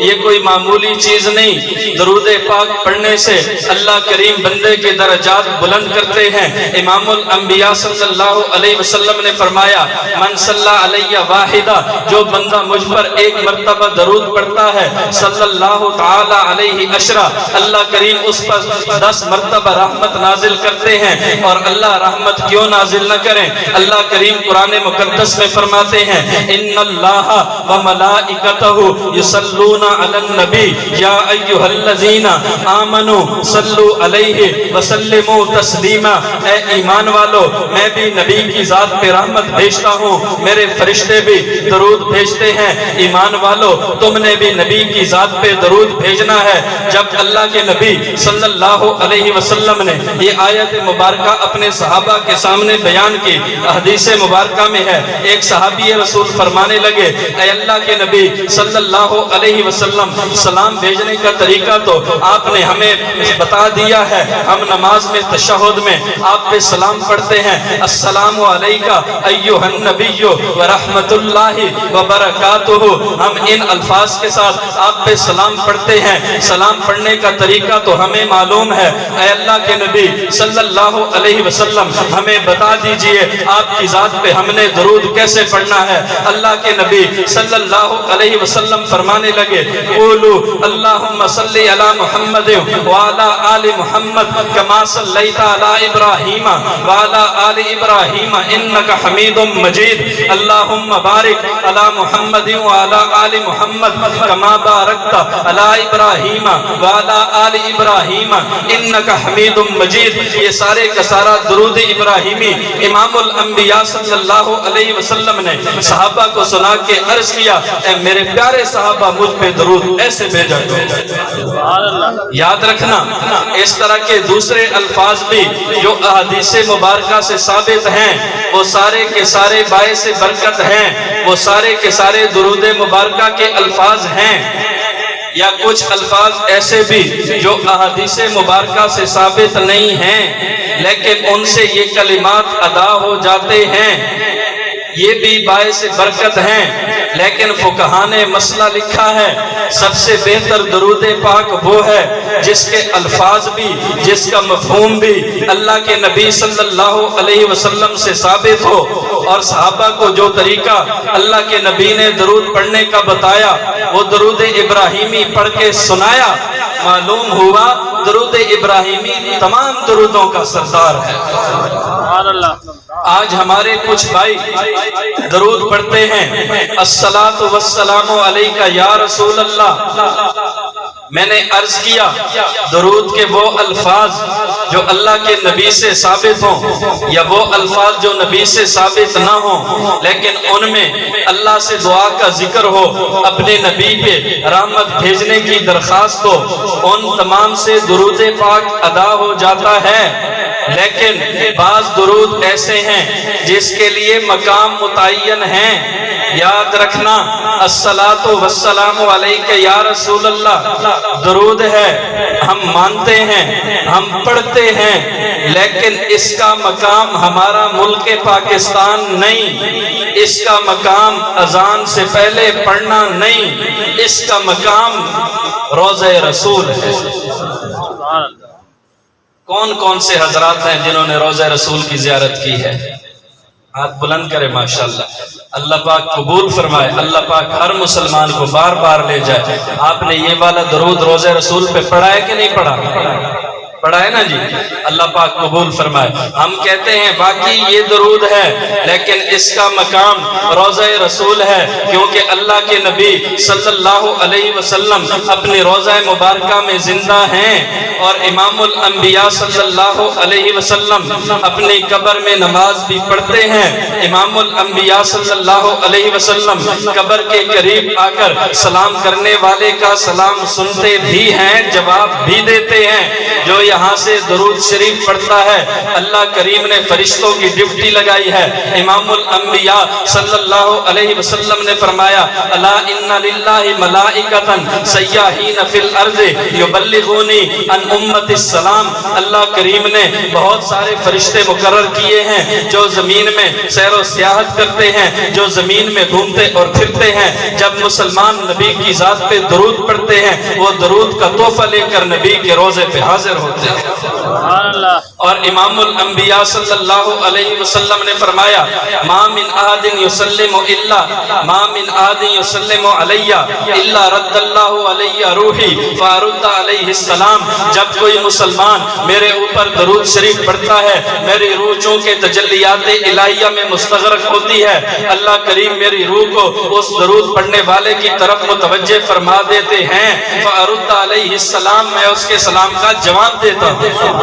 یہ کوئی معمولی چیز نہیں، درود پاک پڑھنے سے اللہ کریم بندے کے درجات بلند کرتے ہیں۔ امام الانبیاء صلی اللہ علیہ وسلم نے فرمایا من صلی علیہ واحدہ، جو بندہ مجھ پر ایک مرتبہ درود پڑھتا ہے صلی اللہ تعالی علیہ عشرہ، اللہ کریم اس پر 10 مرتبہ رحمت نازل کرتے ہیں۔ اور اللہ رحمت کیوں نازل نہ کریں؟ اللہ کریم قرآن مقدس میں فرماتے ہیں ان اللہ وملائکتہ یصلون علی النبی یا ایھا الذین آمنوا صلوا علیہ وسلموا تسلیما، اے ایمان والو میں بھی نبی کی ذات پہ رحمت بھیجتا ہوں، میرے فرشتے بھی درود بھیجتے ہیں۔ ایمان والو تم نے بھی نبی کی ذات پہ درود بھیجنا ہے۔ جب اللہ کے نبی صلی اللہ علیہ وسلم نے یہ آیت مبارکہ اپنے صحابہ کے سامنے بیان کی، حدیث مبارکہ میں ہے ایک صحابی رسول فرمانے لگے اے اللہ کے نبی صلی اللہ علیہ وسلم، سلام بھیجنے کا طریقہ تو آپ نے ہمیں بتا دیا ہے، ہم نماز میں تشہد میں آپ پہ سلام پڑھتے ہیں السلام علیکہ ایھا النبی ورحمۃ اللہ وبرکاتہ، ہم ان الفاظ کے ساتھ آپ پہ سلام پڑھتے ہیں، سلام پڑھنے کا طریقہ تو ہمیں معلوم ہے، اے اللہ کے نبی صلی اللہ علیہ وسلم ہمیں بتا دیجئے آپ کی ذات پہ ہم نے درود کیسے پڑھنا ہے۔ اللہ کے نبی صلی اللہ علیہ وسلم فرمانے لگے قولوا اللہم صلی علی محمد وعلی آل محمد کما صلیت علی ابراہیم وعلی آل ابراہیم انک حمید مجید، اللہم بارک علی محمد وعلی آل محمد کما بارکت علی ابراہیم وعلی آل ابراہیم انک حمید مجید۔ یہ سارے کا سارا درود ابراہیمی امام الانبیاء صلی اللہ علیہ وسلم نے صحابہ کو سنا کے عرض کیا اے میرے پیارے صحابہ مجھ پہ درود ایسے بھیجا کرو۔ یاد رکھنا اس طرح کے دوسرے الفاظ بھی جو احادیث مبارکہ سے ثابت ہیں وہ سارے کے سارے باعث برکت ہیں، وہ سارے کے سارے درود مبارکہ کے الفاظ ہیں، یا کچھ الفاظ ایسے بھی جو احادیث مبارکہ سے ثابت نہیں ہیں لیکن ان سے یہ کلمات ادا ہو جاتے ہیں، یہ بھی باعث برکت ہیں۔ لیکن فقہاء نے مسئلہ لکھا ہے سب سے بہتر درود پاک وہ ہے جس کے الفاظ بھی، جس کا مفہوم بھی اللہ کے نبی صلی اللہ علیہ وسلم سے ثابت ہو، اور صحابہ کو جو طریقہ اللہ کے نبی نے درود پڑھنے کا بتایا وہ درود ابراہیمی پڑھ کے سنایا، معلوم ہوا درود ابراہیمی تمام درودوں کا سردار ہے۔ آج ہمارے کچھ بھائی درود پڑھتے ہیں الصلاۃ والسلام علیکہ یا رسول اللہ، میں نے عرض کیا درود کے وہ الفاظ جو اللہ کے نبی سے ثابت ہوں یا وہ الفاظ جو نبی سے ثابت نہ ہوں لیکن ان میں اللہ سے دعا کا ذکر ہو، اپنے نبی پہ رحمت بھیجنے کی درخواست ہو، ان تمام سے درود پاک ادا ہو جاتا ہے۔ لیکن بعض درود ایسے ہیں جس کے لیے مقام متعین ہیں، یاد رکھنا الصلاۃ والسلام علیکہ یا رسول اللہ درود ہے، ہم مانتے ہیں، ہم پڑھتے ہیں، لیکن اس کا مقام ہمارا ملک پاکستان نہیں، اس کا مقام اذان سے پہلے پڑھنا نہیں، اس کا مقام روضہ رسول ہے۔ کون کون سے حضرات ہیں جنہوں نے روضہ رسول کی زیارت کی ہے؟ ہاتھ بلند کرے ماشاءاللہ۔ اللہ پاک قبول فرمائے، اللہ پاک ہر مسلمان کو بار بار لے جائے۔ آپ نے یہ والا درود روضہ رسول پہ پڑھا ہے کہ نہیں پڑھا؟ پڑھا ہے نا جی؟ اللہ پاک قبول فرمائے۔ ہم کہتے ہیں باقی یہ درود ہے لیکن اس کا مقام روضہ رسول ہے، کیونکہ اللہ کے نبی صلی اللہ علیہ وسلم اپنی روضہ مبارکہ میں زندہ ہیں، اور امام الانبیاء صلی اللہ علیہ وسلم اپنی قبر میں نماز بھی پڑھتے ہیں۔ امام الانبیاء صلی اللہ علیہ وسلم قبر کے قریب آ کر سلام کرنے والے کا سلام سنتے بھی ہیں، جواب بھی دیتے ہیں۔ جو یہاں سے درود شریف پڑھتا ہے اللہ کریم نے فرشتوں کی ڈیوٹی لگائی ہے۔ امام الانبیاء صلی اللہ علیہ وسلم نے فرمایا الا ان للہ ملائکۃ سیاحین فی الارض یبلغونی عن امت السلام، اللہ کریم نے بہت سارے فرشتے مقرر کیے ہیں جو زمین میں سیر و سیاحت کرتے ہیں، جو زمین میں گھومتے اور پھرتے ہیں۔ جب مسلمان نبی کی ذات پہ درود پڑھتے کرتے ہیں وہ درود کا تحفہ لے کر نبی کے روزے پہ حاضر ہوتے ہیں۔ اور امام الانبیاء صلی اللہ علیہ وسلم نے فرمایا ما من احد یسلم علی الا رد اللہ علی روحی فارد علیہ السلام۔ جب کوئی مسلمان میرے اوپر درود شریف پڑھتا ہے میری روح چونکہ تجلیات الہیہ میں مستغرق ہوتی ہے، اللہ کریم میری روح کو اس درود پڑھنے والے کی طرف متوجہ فرما دیتے ہیں، فارد علیہ السلام، میں اس کے سلام کا جواب دیتا ہوں۔